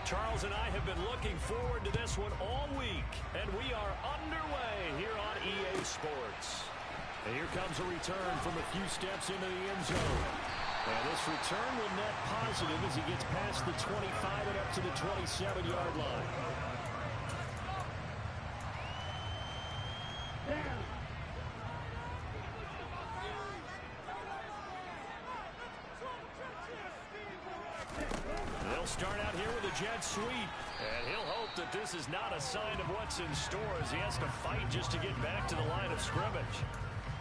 Charles and I have been looking forward to this one all week, and we are underway here on EA Sports. And here comes a return from a few steps into the end zone. And this return will net positive as he gets past the 25 and up to the 27-yard line. They'll start out here with a jet sweep. And he'll hope that this is not a sign of what's in store as he has to fight just to get back to the line of scrimmage.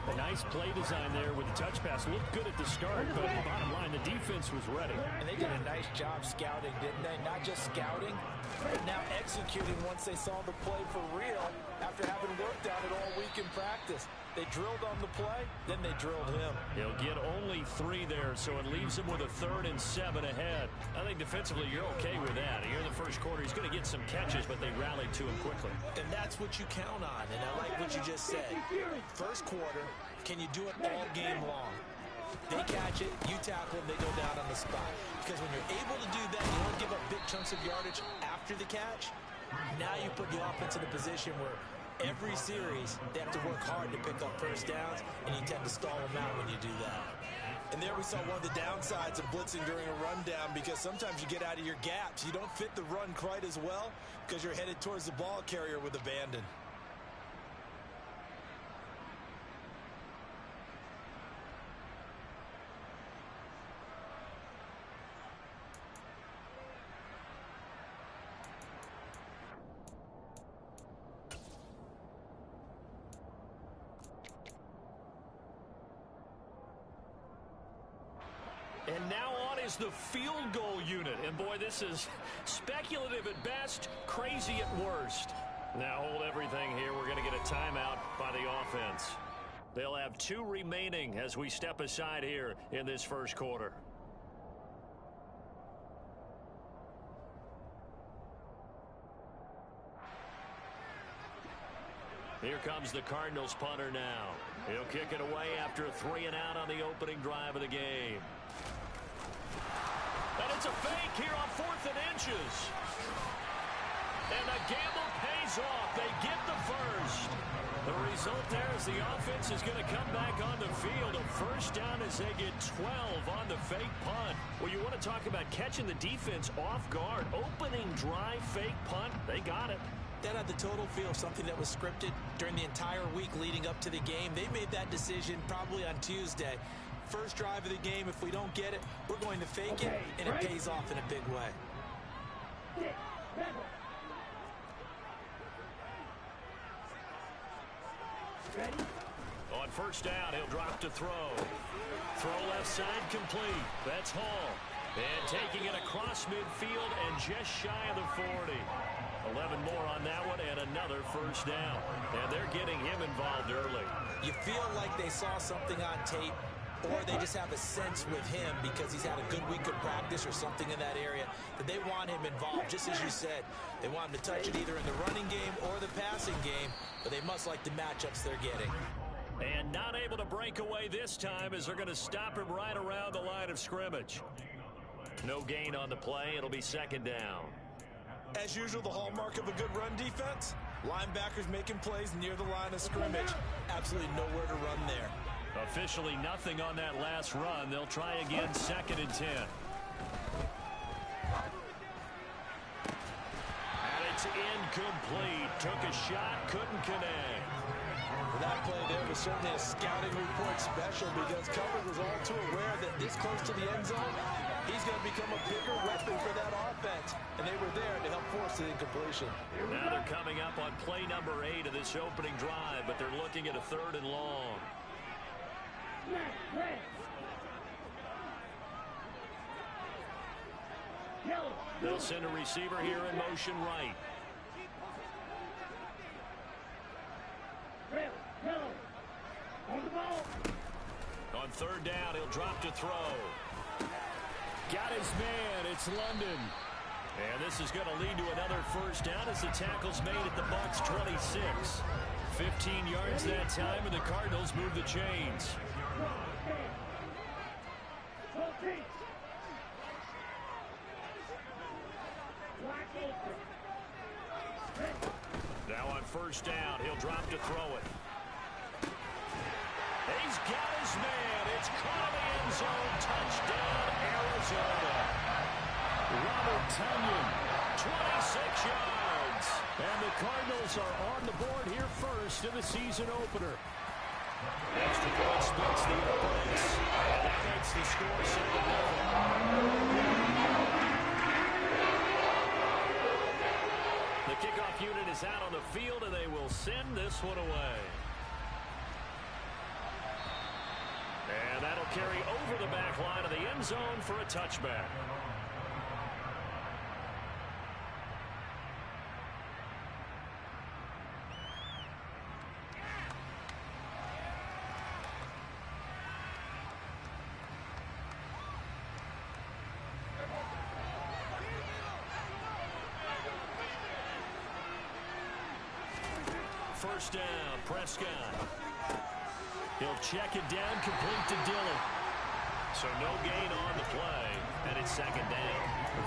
A nice play design there with the touch pass. Looked good at the start, but bottom line, the defense was ready. And they did a nice job scouting, didn't they? Not just scouting, but now executing once they saw the play for real after having worked on it all week in practice. They drilled on the play, then they drilled him. He'll get only 3 there, so it leaves him with a 3rd and 7 ahead. I think defensively you're okay with that. Here in the first quarter, he's going to get some catches, but they rallied to him quickly. And that's what you count on, and I like what you just said. First quarter, can you do it all game long? They catch it, you tackle them, they go down on the spot. Because when you're able to do that, you don't give up big chunks of yardage after the catch. Now you put the offense in a position where every series, they have to work hard to pick up first downs, and you tend to stall them out when you do that. And there we saw one of the downsides of blitzing during a rundown, because sometimes you get out of your gaps. You don't fit the run quite as well because you're headed towards the ball carrier with abandon. And now on is the field goal unit. And boy, this is speculative at best, crazy at worst. Now hold everything here. We're going to get a timeout by the offense. They'll have 2 remaining as we step aside here in this first quarter. Here comes the Cardinals punter now. He'll kick it away after a 3 and out on the opening drive of the game. And it's a fake here on 4th and inches. And the gamble pays off. They get the first. The result there is the offense is going to come back on the field. A first down as they get 12 on the fake punt. Well, you want to talk about catching the defense off guard. Opening drive fake punt. They got it. That had the total feel of something that was scripted during the entire week leading up to the game. They made that decision probably on Tuesday. First drive of the game, if we don't get it, we're going to fake it, and it pays off in a big way. On first down, he'll drop to throw. Throw left side complete. That's Hall. And taking it across midfield and just shy of the 40. 11 more on that one and another first down. And they're getting him involved early. You feel like they saw something on tape, or they just have a sense with him because he's had a good week of practice or something in that area that they want him involved. Just as you said, they want him to touch it either in the running game or the passing game, but they must like the matchups they're getting. And not able to break away this time as they're going to stop him right around the line of scrimmage. No gain on the play. It'll be 2nd down. As usual, the hallmark of a good run defense, linebackers making plays near the line of scrimmage. Absolutely nowhere to run there. Officially nothing on that last run. They'll try again, 2nd and 10. And it's incomplete. Took a shot, couldn't connect. That play there was certainly a scouting report special because coverage was all too aware that this close to the end zone, he's going to become a bigger weapon for that offense. And they were there to help force the incompletion. Now they're coming up on play number 8 of this opening drive, but they're looking at a 3rd and long. They'll send a receiver here in motion right. On 3rd down, he'll drop to throw. Got his man. It's London. And this is going to lead to another first down as the tackle's made at the Bucs 26. 15 yards that time, and the Cardinals move the chains. Now on first down, he'll drop to throw it. He's got his man. It's caught in the end zone. Touchdown, Arizona. Robert Tonyan, 26 yards. And the Cardinals are on the board here first in the season opener. Extra point splits the offense. And that makes the score 7-0. The kickoff unit is out on the field, and they will send this one away. And that'll carry over the back line of the end zone for a touchback. First down, Prescott. He'll check it down, complete to Dillon. So no gain on the play, and it's second down.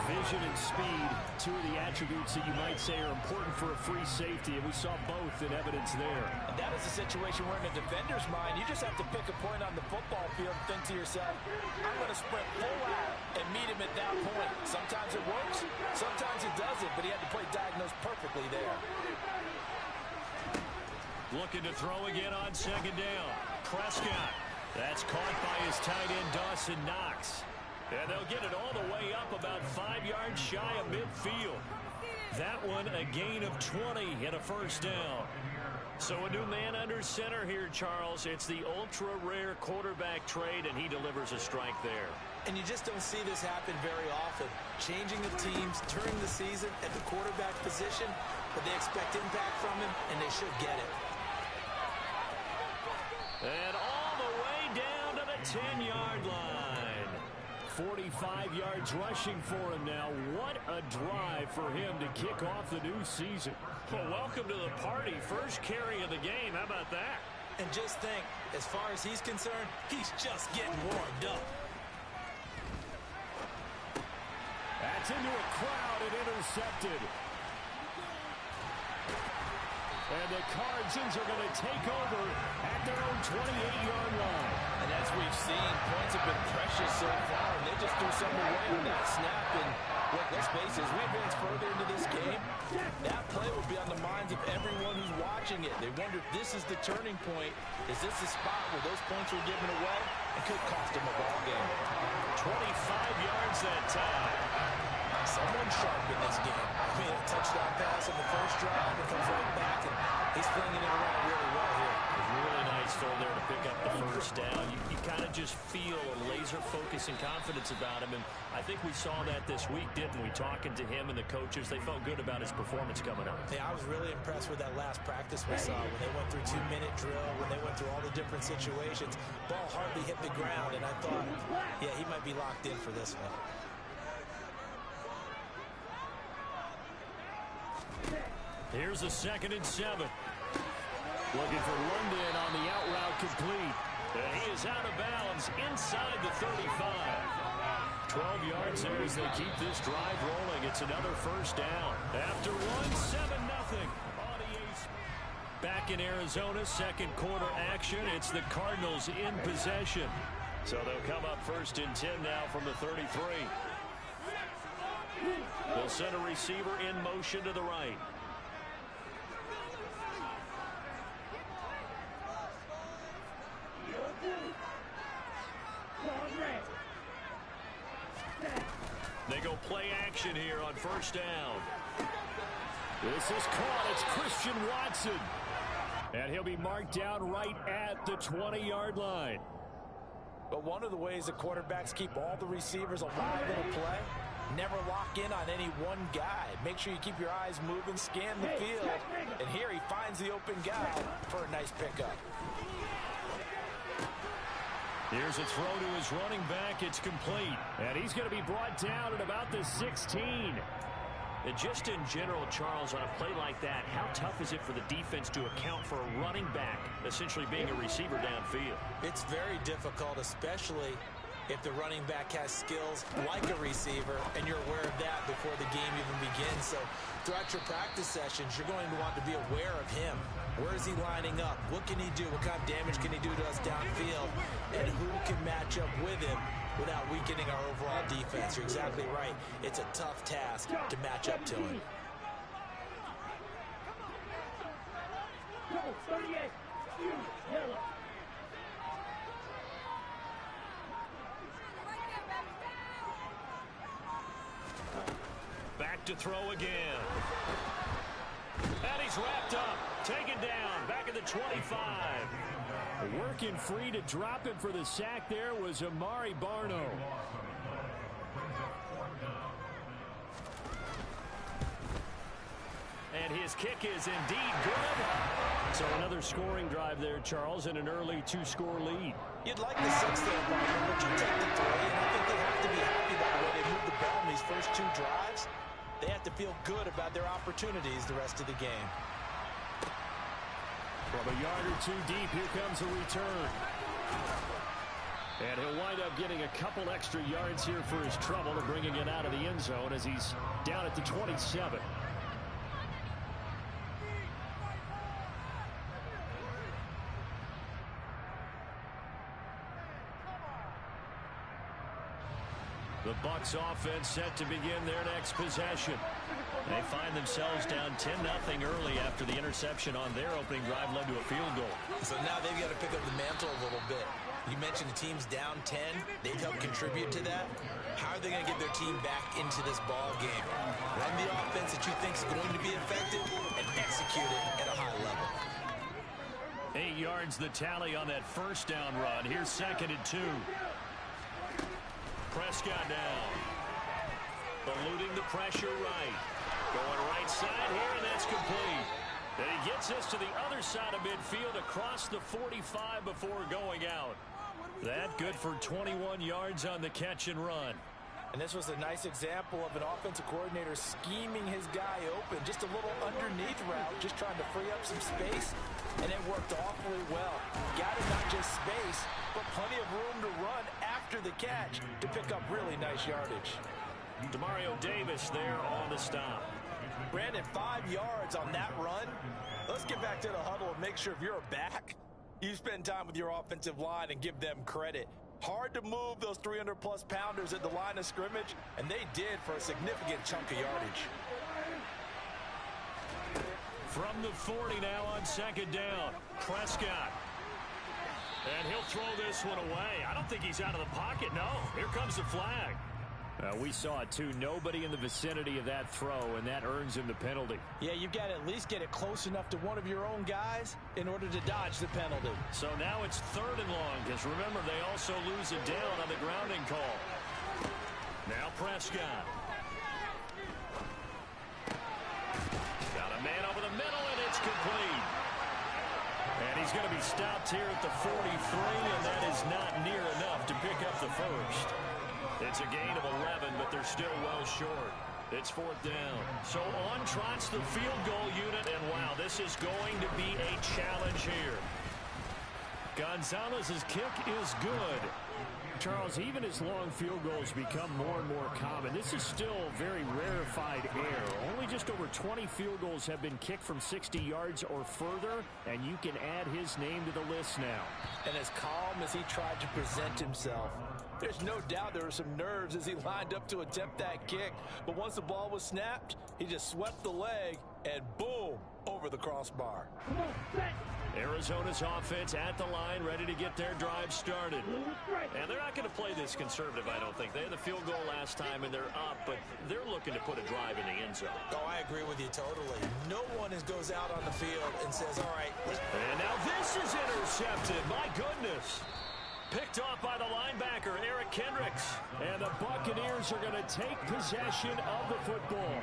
Vision and speed, two of the attributes that you might say are important for a free safety, and we saw both in evidence there. And that is a situation where in a defender's mind, you just have to pick a point on the football field and think to yourself, I'm going to sprint full out and meet him at that point. Sometimes it works, sometimes it doesn't, but he had to play diagnosed perfectly there. Looking to throw again on second down. Prescott. That's caught by his tight end, Dawson Knox. And they'll get it all the way up about 5 yards shy of midfield. That one a gain of 20 and a first down. So a new man under center here, Charles. It's the ultra-rare quarterback trade, and he delivers a strike there. And you just don't see this happen very often. Changing of teams during the season at the quarterback position, but they expect impact from him, and they should get it. And all the way down to the 10-yard line. 45 yards rushing for him now. What a drive for him to kick off the new season. Well, welcome to the party. First carry of the game. How about that? And just think, as far as he's concerned, he's just getting warmed up. That's into a crowd and intercepted. And the Cardinals are going to take over at their own 28-yard line. And as we've seen, points have been precious so far, and they just threw some away on that snap. And look, let's face it, as we advance further into this game, that play will be on the minds of everyone who's watching it. They wonder if this is the turning point. Is this the spot where those points were given away and could cost them a ball game? 25 yards that time. Someone sharp in this game. I mean, a touchdown pass on the first drive and comes right back, and he's flinging it around really well here. Really nice throw there to pick up the first down. You kind of just feel a laser focus and confidence about him, and I think we saw that this week, didn't we? Talking to him and the coaches, they felt good about his performance coming up. Yeah, I was really impressed with that last practice we saw when they went through 2-minute drill, when they went through all the different situations. Ball hardly hit the ground, and I thought, yeah, he might be locked in for this one. Here's a 2nd and 7. Looking for London on the out route complete. And he is out of bounds inside the 35. 12 yards there as they keep this drive rolling. It's another first down. After one, 7-0. Back in Arizona, second quarter action. It's the Cardinals in possession. So they'll come up 1st and 10 now from the 33. They'll send a receiver in motion to the right. They go play action here on first down. This is caught. It's Christian Watson. And he'll be marked down right at the 20-yard line. But one of the ways the quarterbacks keep all the receivers alive in a play, never lock in on any one guy. Make sure you keep your eyes moving, scan the field. And here he finds the open guy for a nice pickup. Here's a throw to his running back. It's complete. And he's going to be brought down at about the 16. And just in general, Charles, on a play like that, how tough is it for the defense to account for a running back essentially being a receiver downfield? It's very difficult, especially if the running back has skills like a receiver, and you're aware of that before the game even begins. So throughout your practice sessions, you're going to want to be aware of him. Where is he lining up? What can he do? What kind of damage can he do to us downfield? And who can match up with him without weakening our overall defense? You're exactly right. It's a tough task to match up to him. Back to throw again. And he's wrapped up. Taken down. Back at the 25. Working free to drop him for the sack there was Amari Barno. And his kick is indeed good. So another scoring drive there, Charles, and an early 2-score lead. You'd like the 6 there, Barno, but you take the 3, and I think they have to be happy about the way they moved the ball in these first 2 drives. They have to feel good about their opportunities the rest of the game. From a yard or 2 deep, here comes a return. And he'll wind up getting a couple extra yards here for his trouble and bringing it out of the end zone as he's down at the 27. The Bucs offense set to begin their next possession. They find themselves down 10-0 early after the interception on their opening drive led to a field goal. So now they've got to pick up the mantle a little bit. You mentioned the team's down 10. They've helped contribute to that. How are they going to get their team back into this ball game? Run the offense that you think is going to be effective and execute it at a high level. 8 yards the tally on that first down run. Here's 2nd and 2. Prescott down. Eluding the pressure right. Going right side here, and that's complete. And he gets us to the other side of midfield across the 45 before going out. That good for 21 yards on the catch and run. And this was a nice example of an offensive coordinator scheming his guy open. Just a little underneath route, just trying to free up some space, and it worked awfully well. Got him not just space, but plenty of room to run after the catch to pick up really nice yardage. Demario Davis there on the stop. Brandon, 5 yards on that run. Let's get back to the huddle and make sure if you're a back, you spend time with your offensive line and give them credit. Hard to move those 300-plus pounders at the line of scrimmage, and they did for a significant chunk of yardage. From the 40 now on 2nd down, Prescott. And he'll throw this one away. I don't think he's out of the pocket, no. Here comes the flag. We saw it, too. Nobody in the vicinity of that throw, and that earns him the penalty. Yeah, you've got to at least get it close enough to one of your own guys in order to dodge the penalty. So now it's 3rd and long, because remember, they also lose it down on the grounding call. Now Prescott. Got a man over the middle, and it's complete. And he's going to be stopped here at the 43, and that is not near enough to pick up the first. It's a gain of 11, but they're still well short. It's 4th down. So on trots the field goal unit, and wow, this is going to be a challenge here. Gonzalez's kick is good. Charles, even as long field goals become more and more common, this is still very rarefied air. Only just over 20 field goals have been kicked from 60 yards or further, and you can add his name to the list now. And as calm as he tried to present himself, there's no doubt there were some nerves as he lined up to attempt that kick. But once the ball was snapped, he just swept the leg and boom, over the crossbar. Arizona's offense at the line, ready to get their drive started. And they're not going to play this conservative, I don't think. They had the field goal last time, and they're up, but they're looking to put a drive in the end zone. Oh, I agree with you totally. No one goes out on the field and says, all right. And now this is intercepted. My goodness. Picked off by the linebacker, Eric Kendricks. And the Buccaneers are going to take possession of the football.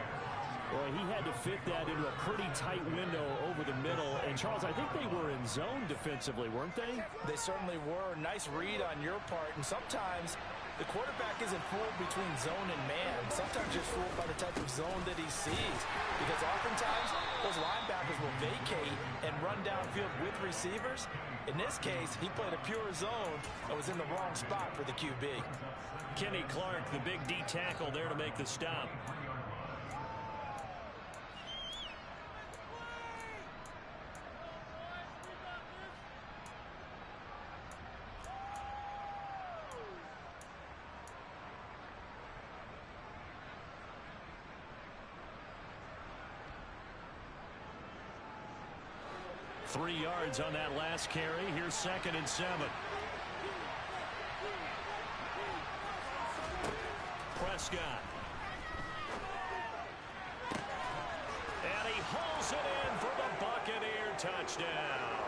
Well, he had to fit that into a pretty tight window over the middle. And, Charles, I think they were in zone defensively, weren't they? They certainly were. Nice read on your part. And sometimes The quarterback isn't fooled between zone and man. Sometimes just fooled by the type of zone that he sees. Because oftentimes, those linebackers will vacate and run downfield with receivers. In this case, he played a pure zone and was in the wrong spot for the QB. Kenny Clark, the big D tackle there to make the stop. Three yards on that last carry. Here's 2nd and 7. Prescott. And he hauls it in for the Buccaneer touchdown.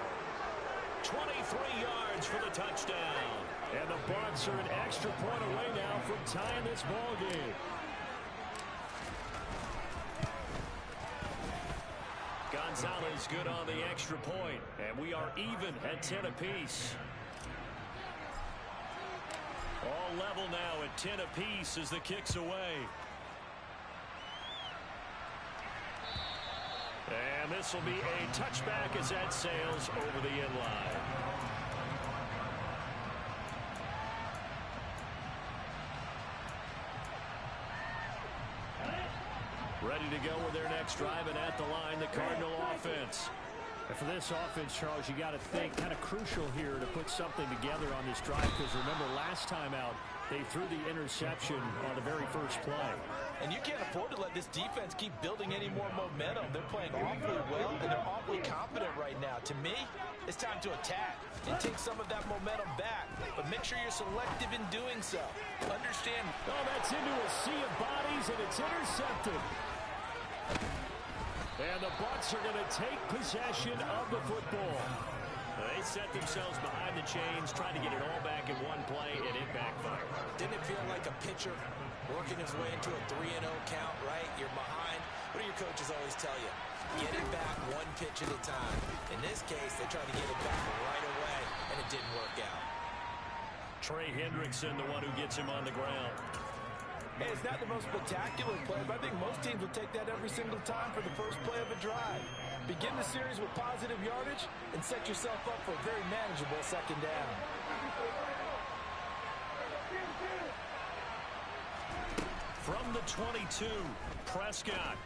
23 yards for the touchdown. And the Bucs are an extra point away now from tying this ball game. Gonzalez good on the extra point, and we are even at 10 apiece. All level now at 10 apiece as the kick's away. And this will be a touchback as that sails over the end line. Ready to go with their next drive, and at the line, the Cardinal offense. And for this offense, Charles, you got to think kind of crucial here to put something together on this drive, because remember last time out, they threw the interception on the very first play. And you can't afford to let this defense keep building any more momentum. They're playing awfully well, and they're awfully confident right now. To me, it's time to attack and take some of that momentum back. But make sure you're selective in doing so. Understand. Oh, that's into a sea of bodies, and it's intercepted. And the Bucs are going to take possession of the football. They set themselves behind the chains, trying to get it all back in one play, and it backfired. Didn't it feel like a pitcher working his way into a 3-0 count, right? You're behind. What do your coaches always tell you? Get it back one pitch at a time. In this case, they tried to get it back right away, and it didn't work out. Trey Hendrickson, the one who gets him on the ground. Hey, it's not the most spectacular play, but I think most teams will take that every single time for the first play of a drive. Begin the series with positive yardage and set yourself up for a very manageable second down. From the 22, Prescott.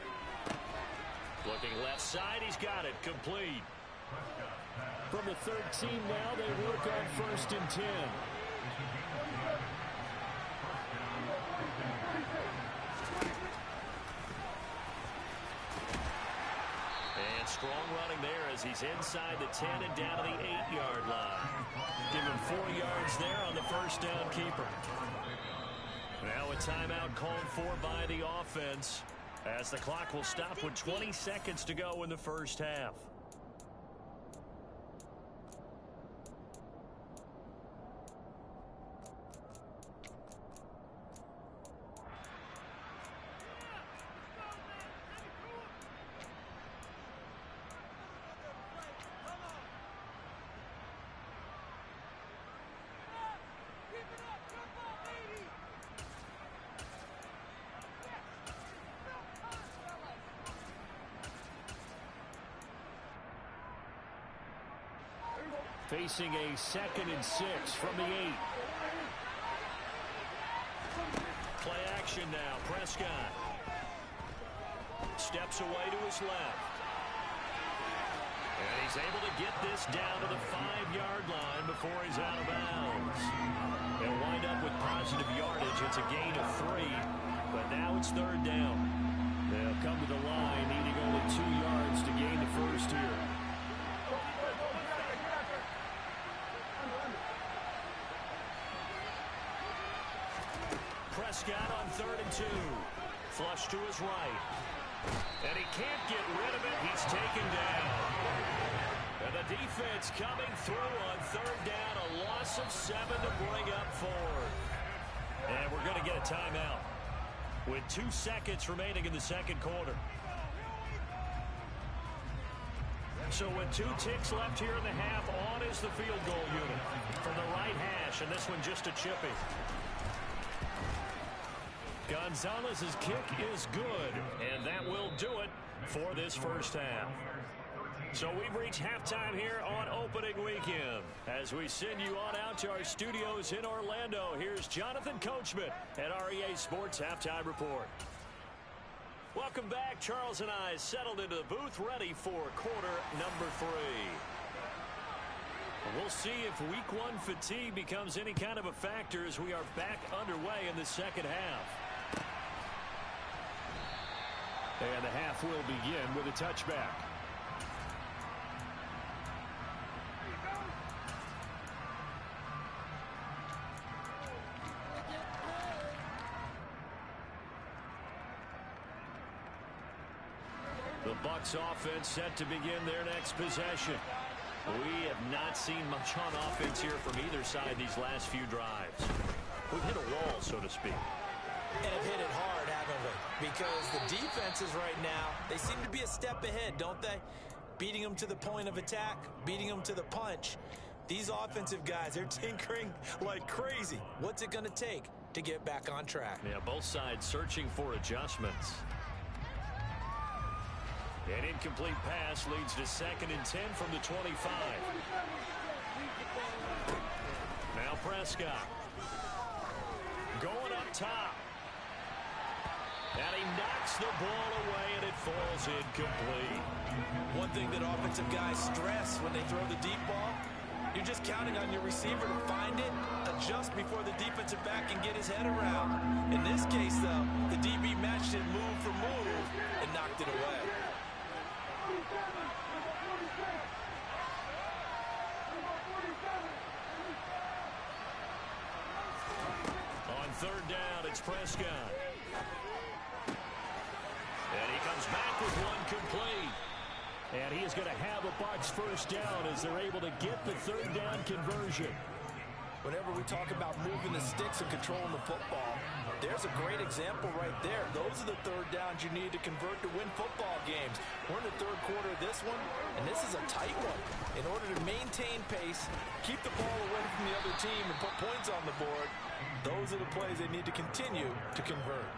Looking left side, he's got it, complete. From the 13 now, they work on 1st and 10. And strong running there as he's inside the 10 and down to the 8-yard line. Give him 4 yards there on the first down keeper. Now a timeout called for by the offense as the clock will stop with 20 seconds to go in the first half. Facing a 2nd and 6 from the 8. Play action now. Prescott steps away to his left. And he's able to get this down to the 5-yard line before he's out of bounds. They'll wind up with positive yardage. It's a gain of 3, but now it's 3rd down. They'll come to the line, needing only 2 yards to gain the first here. Prescott on 3rd and 2. Flush to his right. And he can't get rid of it. He's taken down. And the defense coming through on 3rd down. A loss of 7 to bring up 4. And we're going to get a timeout with 2 seconds remaining in the second quarter. So with 2 ticks left here in the half, on is the field goal unit from the right hash, and this one just a chippy. Gonzalez's kick is good, and that will do it for this first half. So we've reached halftime here on opening weekend. As we send you on out to our studios in Orlando, here's Jonathan Coachman at REA Sports Halftime Report. Welcome back. Charles and I settled into the booth ready for quarter number 3. We'll see if week 1 fatigue becomes any kind of a factor as we are back underway in the second half. And the half will begin with a touchback. The Bucs offense set to begin their next possession. We have not seen much on offense here from either side these last few drives. We've hit a wall, so to speak. And have hit it hard, haven't we? Because the defenses right now, they seem to be a step ahead, don't they? Beating them to the point of attack, beating them to the punch. These offensive guys, they're tinkering like crazy. What's it going to take to get back on track? Yeah, both sides searching for adjustments. An incomplete pass leads to 2nd and 10 from the 25. Now Prescott. Going up top. And he knocks the ball away, and it falls incomplete. One thing that offensive guys stress when they throw the deep ball, you're just counting on your receiver to find it, adjust before the defensive back can get his head around. In this case, though, the DB matched it move for move and knocked it away. On 3rd down, it's Prescott. And he comes back with one complete. And he is going to have a Bucs first down as they're able to get the 3rd down conversion. Whenever we talk about moving the sticks and controlling the football, there's a great example right there. Those are the 3rd downs you need to convert to win football games. We're in the 3rd quarter of this one, and this is a tight one. In order to maintain pace, keep the ball away from the other team, and put points on the board, those are the plays they need to continue to convert.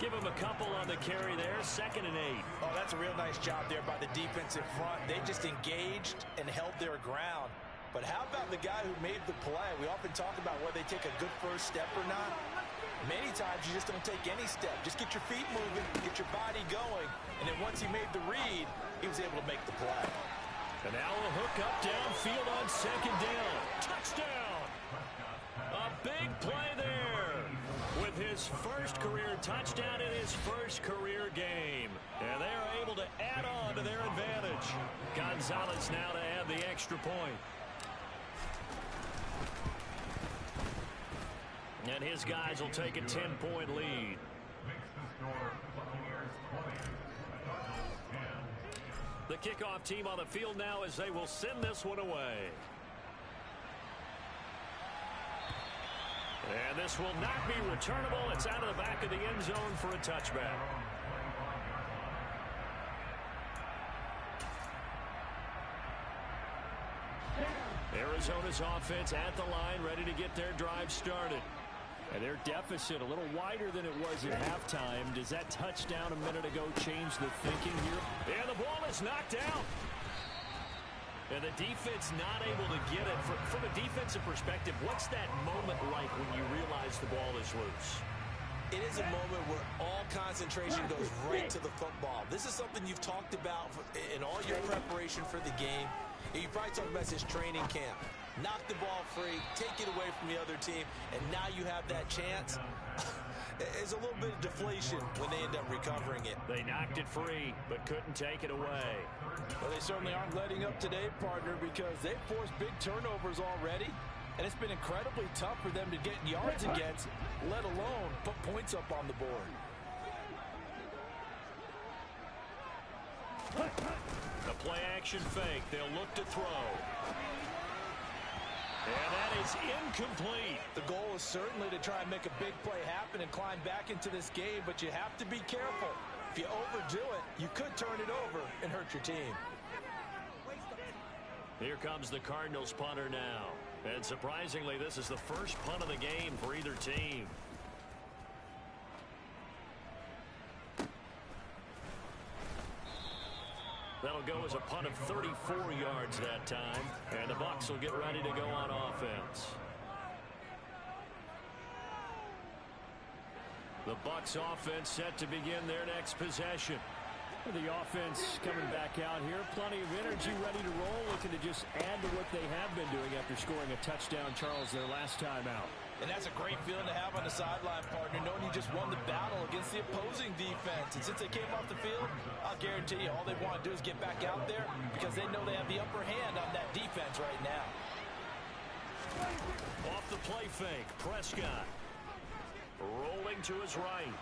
Give him a couple on the carry there. 2nd and 8. Oh, that's a real nice job there by the defensive front. They just engaged and held their ground. But how about the guy who made the play? We often talk about whether they take a good first step or not. Many times you just don't take any step. Just get your feet moving, get your body going. And then once he made the read, he was able to make the play. And now a hook up downfield on 2nd down. Touchdown! A big play there with his first career touchdown in his first career game. And they're able to add on to their advantage. Gonzalez now to add the extra point. And his guys will take a 10-point lead. The kickoff team on the field now as they will send this one away. And this will not be returnable. It's out of the back of the end zone for a touchback. Arizona's offense at the line, ready to get their drive started. And their deficit a little wider than it was at halftime. Does that touchdown a minute ago change the thinking here? And the ball is knocked out. And the defense not able to get it. From a defensive perspective, what's that moment like when you realize the ball is loose? It is a moment where all concentration goes right to the football. This is something you've talked about in all your preparation for the game. You probably talked about this training camp. Knock the ball free, take it away from the other team, and now you have that chance. There's a little bit of deflation when they end up recovering it. They knocked it free, but couldn't take it away. Well, they certainly aren't letting up today, partner, because they've forced big turnovers already, and it's been incredibly tough for them to get yards against, let alone put points up on the board. The play-action fake. They'll look to throw. And that is incomplete. The goal is certainly to try and make a big play happen and climb back into this game, but you have to be careful. If you overdo it, you could turn it over and hurt your team. Here comes the Cardinals punter now. And surprisingly, this is the first punt of the game for either team. That'll go as a punt of 34 yards that time. And the Bucs will get ready to go on offense. The Bucs offense set to begin their next possession. The offense coming back out here. Plenty of energy, ready to roll, looking to just add to what they have been doing after scoring a touchdown, Charles, their last time out. And that's a great feeling to have on the sideline, partner, knowing you just won the battle against the opposing defense. And since they came off the field, I'll guarantee you all they want to do is get back out there because they know they have the upper hand on that defense right now. Off the play fake, Prescott. Rolling to his right.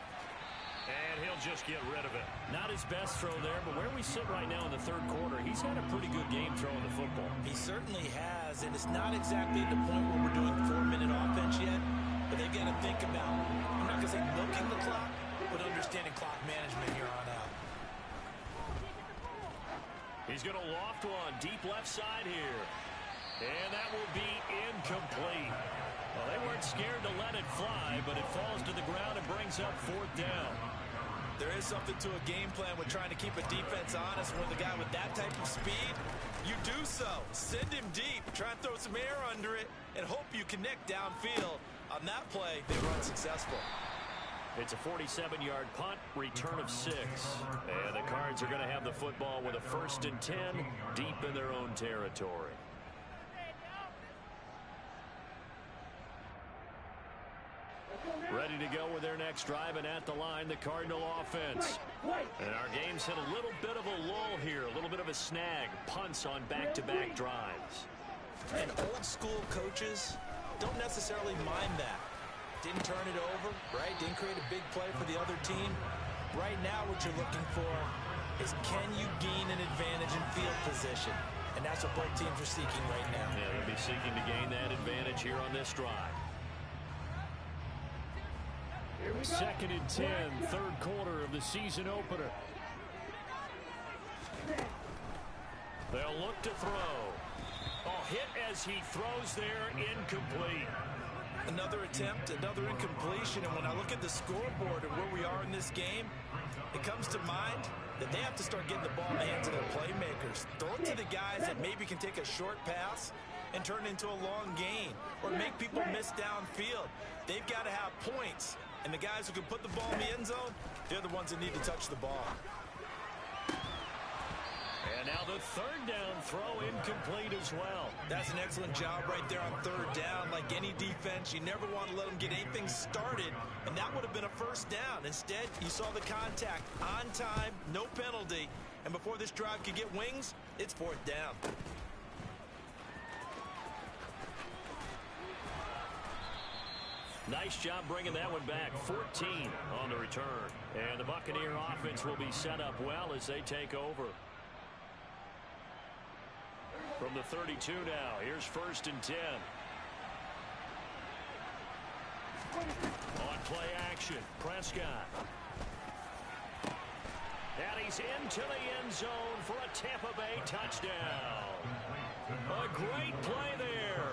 And he'll just get rid of it. Not his best throw there, but where we sit right now in the third quarter, he's had a pretty good game throwing the football. He certainly has, and it's not exactly at the point where we're doing 4-minute offense yet, but they've got to think about, I'm not going to say milking the clock, but understanding clock management here on out. He's going to loft one, deep left side here. And that will be incomplete. Well, they weren't scared to let it fly, but it falls to the ground and brings up fourth down. There is something to a game plan with trying to keep a defense honest. With a guy with that type of speed, you do so. Send him deep, try and throw some air under it, and hope you connect downfield. On that play, they were unsuccessful. It's a 47-yard punt, return of 6. And the Cards are going to have the football with a 1st and 10 deep in their own territory. Ready to go with their next drive, and at the line, the Cardinal offense. And our game's hit a little bit of a lull here, a little bit of a snag. Punts on back-to-back drives. And old-school coaches don't necessarily mind that. Didn't turn it over, right? Didn't create a big play for the other team. Right now, what you're looking for is can you gain an advantage in field position? And that's what both teams are seeking right now. Yeah, they'll be seeking to gain that advantage here on this drive. 2nd and 10, third quarter of the season opener. They'll look to throw. Oh, hit as he throws there, incomplete. Another attempt, another incompletion, and when I look at the scoreboard and where we are in this game, it comes to mind that they have to start getting the ball in the hands of their playmakers. Throw it to the guys that maybe can take a short pass and turn it into a long gain or make people miss downfield. They've got to have points. And the guys who can put the ball in the end zone, they're the ones that need to touch the ball. And now the third down throw incomplete as well. That's an excellent job right there on third down. Like any defense, you never want to let them get anything started. And that would have been a first down. Instead, you saw the contact on time, no penalty. And before this drive could get wings, it's fourth down. Nice job bringing that one back. 14 on the return. And the Buccaneer offense will be set up well as they take over. From the 32 now, here's 1st and 10. On play action, Prescott. And he's into the end zone for a Tampa Bay touchdown. A great play there.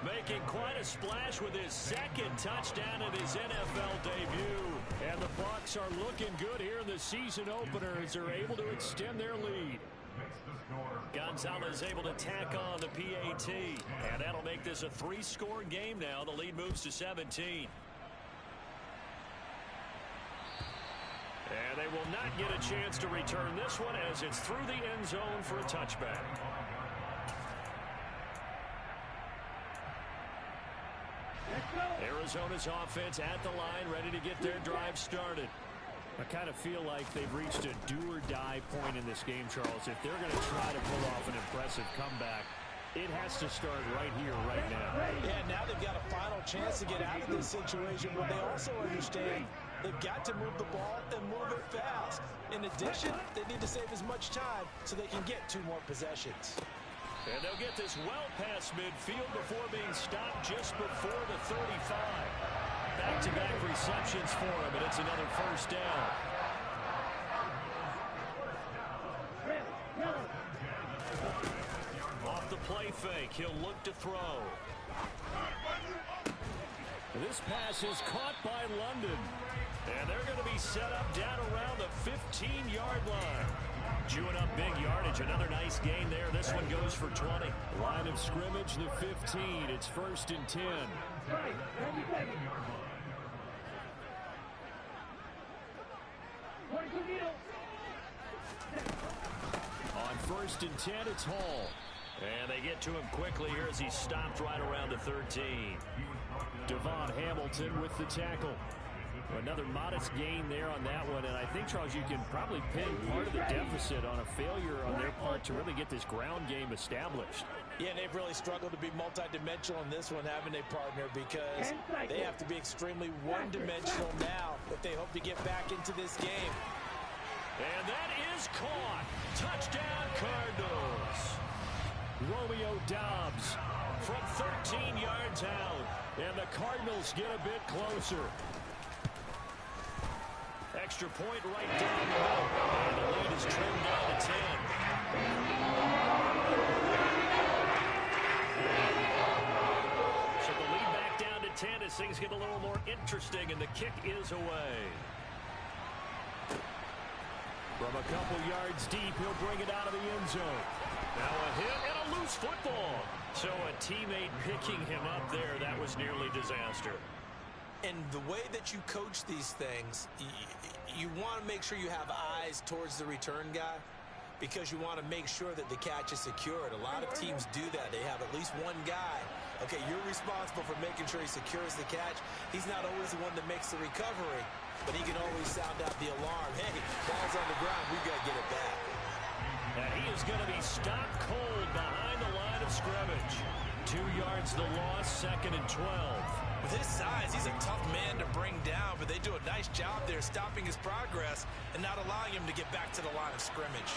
Making quite a splash with his 2nd touchdown in his NFL debut. And the Bucs are looking good here in the season opener as they're able to extend their lead. Gonzalez able to tack on the PAT. And that'll make this a 3-score game now. The lead moves to 17. And they will not get a chance to return this one as it's through the end zone for a touchback. Arizona's offense at the line, ready to get their drive started. I kind of feel like they've reached a do-or-die point in this game, Charles. If they're going to try to pull off an impressive comeback, it has to start right here, right now. Yeah, now they've got a final chance to get out of this situation, but they also understand they've got to move the ball and move it fast. In addition, they need to save as much time so they can get 2 more possessions. And they'll get this well past midfield before being stopped just before the 35. Back-to-back receptions for him, and it's another first down. Off the play fake, he'll look to throw. This pass is caught by London. And they're going to be set up down around the 15-yard line. Chewing up big yardage. Another nice gain there. This one goes for 20. Line of scrimmage, the 15. It's 1st and 10. On 1st and 10, it's Hall. And they get to him quickly here as he stopped right around the 13. Devon Hamilton with the tackle. Another modest gain there on that one, and I think, Charles, you can probably pin part of the deficit on a failure on their part to really get this ground game established. Yeah, they've really struggled to be multidimensional in this one, having a partner, because they have to be extremely one-dimensional now if they hope to get back into this game. And that is caught. Touchdown, Cardinals. Romeo Doubs from 13 yards out, and the Cardinals get a bit closer. Extra point right down the middle, and the lead is trimmed down to 10. So the lead back down to 10 as things get a little more interesting, and the kick is away. From a couple yards deep, he'll bring it out of the end zone. Now a hit and a loose football. So a teammate picking him up there, that was nearly disaster. And the way that you coach these things, you want to make sure you have eyes towards the return guy, because you want to make sure that the catch is secured. A lot of teams do that. They have at least one guy. Okay, you're responsible for making sure he secures the catch. He's not always the one that makes the recovery, but he can always sound out the alarm. Hey, ball's on the ground. We've got to get it back. And he is going to be stopped cold behind the line of scrimmage. 2 yards the loss, 2nd and 12. With his size, he's a tough man to bring down, but they do a nice job there stopping his progress and not allowing him to get back to the line of scrimmage.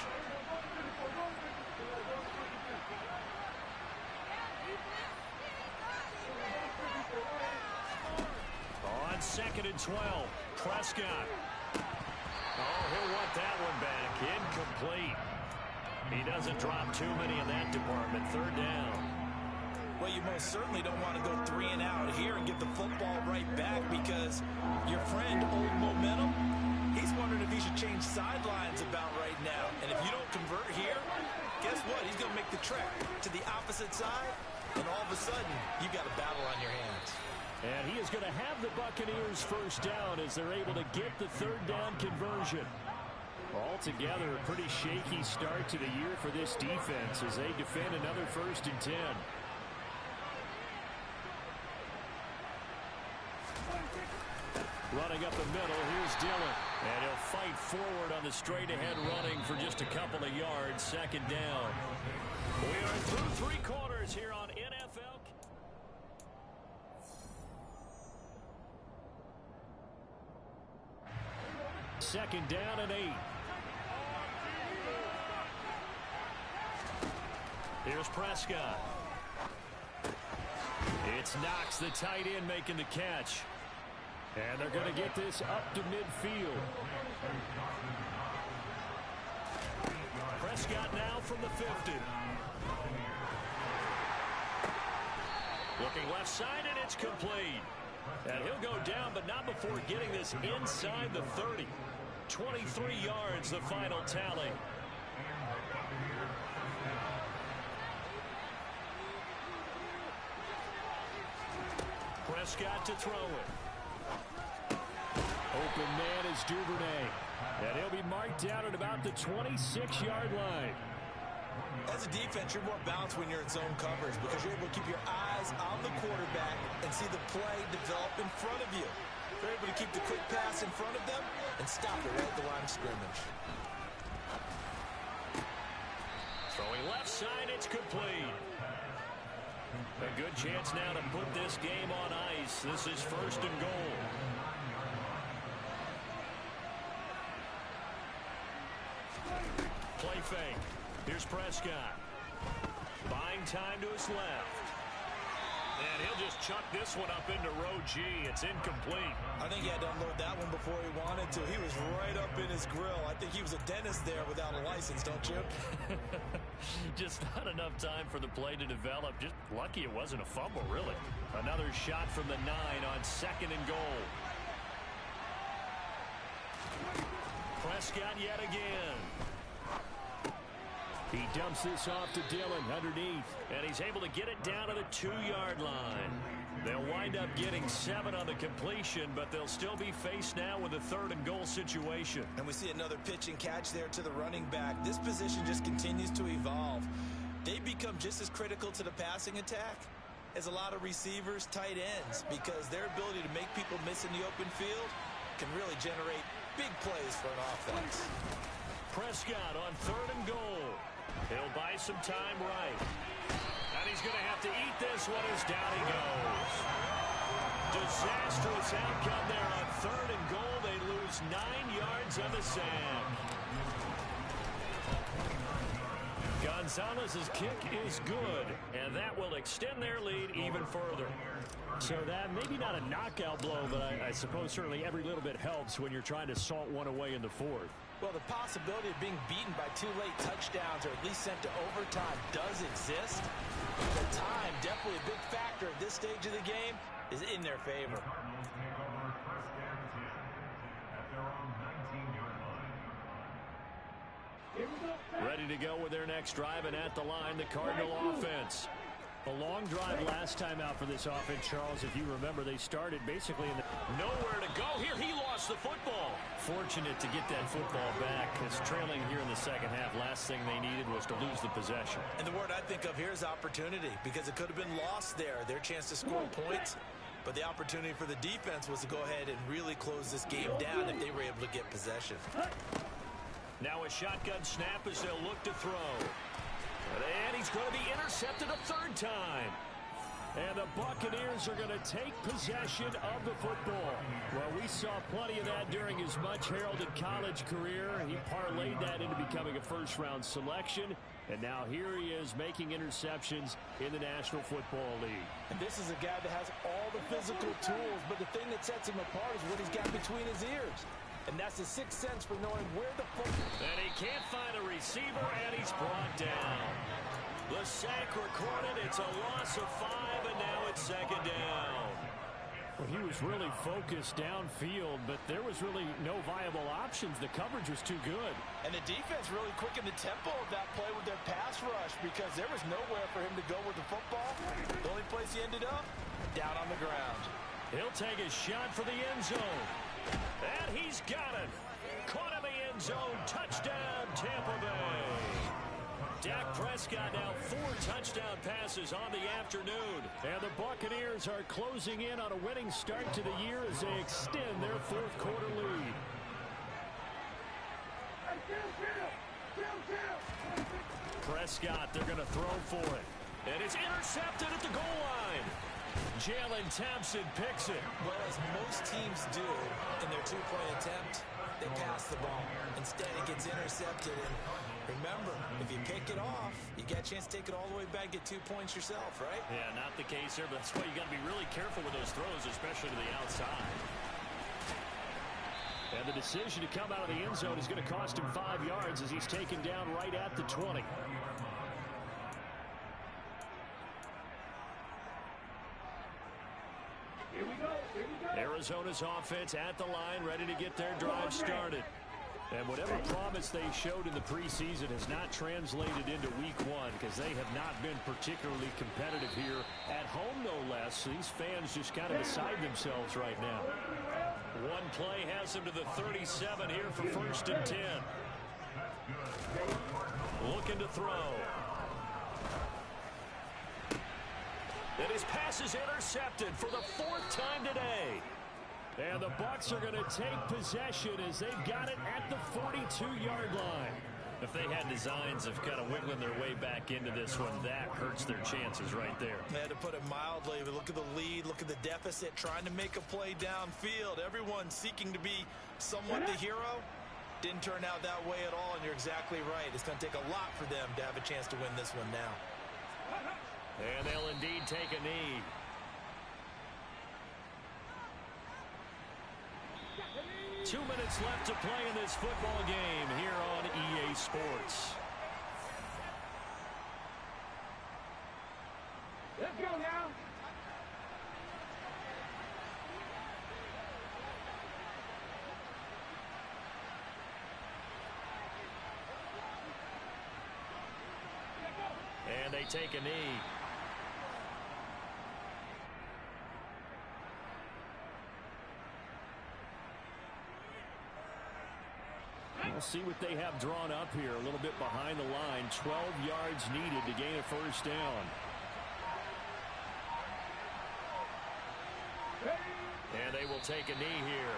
On 2nd and 12, Prescott. Oh, he'll want that one back. Incomplete. He doesn't drop too many in that department. 3rd down. Well, you most certainly don't want to go 3 and out here and get the football right back, because your friend, Old Momentum, he's wondering if he should change sidelines about right now. And if you don't convert here, guess what? He's going to make the trek to the opposite side, and all of a sudden, you've got a battle on your hands. And he is going to have the Buccaneers 1st down as they're able to get the 3rd down conversion. Altogether, a pretty shaky start to the year for this defense as they defend another 1st and 10. Running up the middle, here's Dillon. And he'll fight forward on the straight-ahead running for just a couple of yards. 2nd down. We are through 3 quarters here on NFL. Second down and 8. Here's Prescott. It's Knox, the tight end, making the catch. And they're going to get this up to midfield. Prescott now from the 50. Looking left side, and it's complete. And he'll go down, but not before getting this inside the 30. 23 yards, the final tally. Prescott to throw it. Open man is Duvernay. And he'll be marked down at about the 26-yard line. As a defense, you're more balanced when you're in zone coverage, because you're able to keep your eyes on the quarterback and see the play develop in front of you. You're able to keep the quick pass in front of them and stop it right at the line of scrimmage. Throwing left side, it's complete. A good chance now to put this game on ice. This is 1st and goal. Play fake. Here's Prescott. Buying time to his left. And he'll just chuck this one up into row G. It's incomplete. I think he had to unload that one before he wanted to. He was right up in his grill. I think he was a dentist there without a license, don't you? Just not enough time for the play to develop. Just lucky it wasn't a fumble, really. Another shot from the 9 on 2nd and goal. Prescott yet again. He dumps this off to Dillon underneath. And he's able to get it down to the 2-yard line. They'll wind up getting 7 on the completion, but they'll still be faced now with a 3rd and goal situation. And we see another pitch and catch there to the running back. This position just continues to evolve. They become just as critical to the passing attack as a lot of receivers, tight ends, because their ability to make people miss in the open field can really generate big plays for an offense. Prescott on 3rd and goal. He'll buy some time right. And he's going to have to eat this one as down he goes. Disastrous outcome there on 3rd and goal. They lose 9 yards on the sack. Gonzalez's kick is good, and that will extend their lead even further. So that maybe not a knockout blow, but I suppose certainly every little bit helps when you're trying to salt one away in the 4th. Well, the possibility of being beaten by 2 late touchdowns or at least sent to overtime does exist. The time, definitely a big factor at this stage of the game, is in their favor. Ready to go with their next drive, and at the line, the Cardinal offense. A long drive last time out for this offense, Charles. If you remember, they started basically in the... Nowhere to go. Here he lost the football. Fortunate to get that football back, because trailing here in the second half, last thing they needed was to lose the possession. And the word I think of here is opportunity, because it could have been lost there, their chance to score points. But the opportunity for the defense was to go ahead and really close this game down if they were able to get possession. Now a shotgun snap as they'll look to throw. And he's going to be intercepted a 3rd time. And the Buccaneers are going to take possession of the football. Well, we saw plenty of that during his much-heralded college career. He parlayed that into becoming a first-round selection. And now here he is making interceptions in the National Football League. And this is a guy that has all the physical tools, but the thing that sets him apart is what he's got between his ears. And that's his 6th sense for knowing where the football... And he can't find a receiver, and he's brought down. The sack recorded. It's a loss of 5, and now it's 2nd down. Well, he was really focused downfield, but there was really no viable options. The coverage was too good. And the defense really quickened the tempo of that play with their pass rush, because there was nowhere for him to go with the football. The only place he ended up, down on the ground. He'll take a shot for the end zone. And he's got it. Caught in the end zone. Touchdown, Tampa Bay. Dak Prescott now 4 touchdown passes on the afternoon. And the Buccaneers are closing in on a winning start to the year as they extend their 4th quarter lead. Prescott, they're going to throw for it. And it's intercepted at the goal line. Jalen Thompson picks it. Well, as most teams do in their 2-point attempt, they pass the ball. Instead, it gets intercepted. And remember, if you pick it off, you get a chance to take it all the way back, get 2 points yourself, right? Yeah, not the case here, but that's why you got to be really careful with those throws, especially to the outside. And the decision to come out of the end zone is going to cost him 5 yards as he's taken down right at the 20. Arizona's offense at the line, ready to get their drive started. And whatever promise they showed in the preseason has not translated into week 1, because they have not been particularly competitive here at home, no less. These fans just kind of beside themselves right now. One play has them to the 37 here for 1st and 10. Looking to throw. And his pass is intercepted for the 4th time today. And the Bucs are going to take possession as they've got it at the 42-yard line. If they had designs of kind of wiggling their way back into this one, that hurts their chances right there. They had to put it mildly, but look at the lead, look at the deficit, trying to make a play downfield. Everyone seeking to be somewhat the hero. Didn't turn out that way at all, and you're exactly right. It's going to take a lot for them to have a chance to win this one now. And they'll indeed take a knee. Two minutes left to play in this football game here on EA Sports. Let's go now. And they take a knee. We'll see what they have drawn up here. A little bit behind the line. 12 yards needed to gain a first down. And they will take a knee here.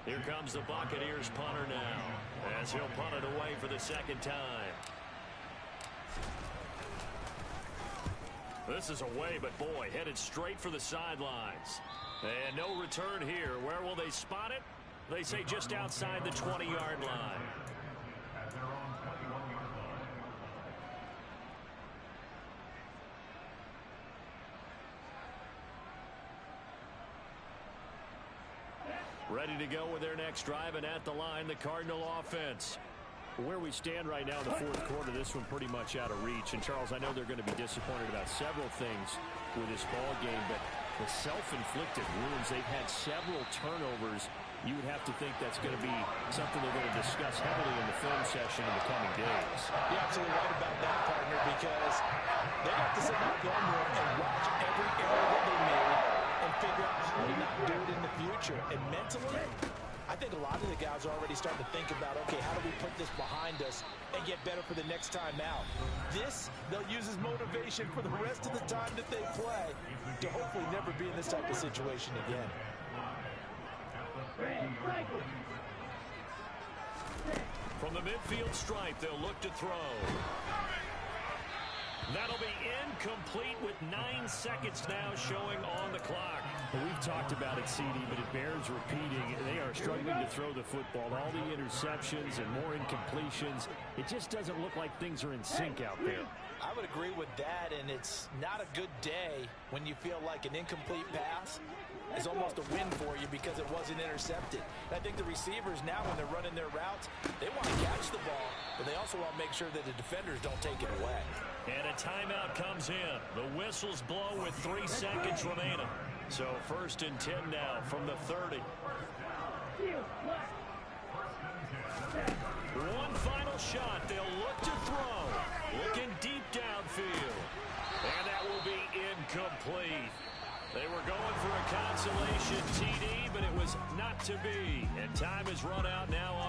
Here comes the Buccaneers punter now, as he'll punt it away for the second time. This is away, but boy, headed straight for the sidelines. And no return here. Where will they spot it? They say just outside the 20-yard line. Ready to go with their next drive, and at the line, the Cardinal offense. Where we stand right now in the fourth quarter, this one pretty much out of reach. And, Charles, I know they're going to be disappointed about several things with this ball game, but the self-inflicted wounds, they've had several turnovers. You would have to think that's going to be something they're going to discuss heavily in the film session in the coming days. You're absolutely right about that, partner, because they have to sit down film room and watch every error that they made and figure out how to not do it in the future. And mentally, I think a lot of the guys are already starting to think about, okay, how do we put this behind us and get better for the next time out? This, they'll use as motivation for the rest of the time that they play to hopefully never be in this type of situation again. From the midfield stripe, they'll look to throw. That'll be incomplete with 9 seconds now showing on the clock. Well, we've talked about it, CD, but it bears repeating. They are struggling to throw the football. All the interceptions and more incompletions. It just doesn't look like things are in sync out there. I would agree with that, and it's not a good day when you feel like an incomplete pass is almost a win for you because it wasn't intercepted. And I think the receivers now, when they're running their routes, they want to catch the ball, but they also want to make sure that the defenders don't take it away. And a timeout comes in. The whistles blow with 3 seconds remaining. So 1st and 10 now from the 30. One final shot. They'll look to throw. Looking deep downfield. And that will be incomplete. They were going for a consolation TD, but it was not to be. And time is run out now on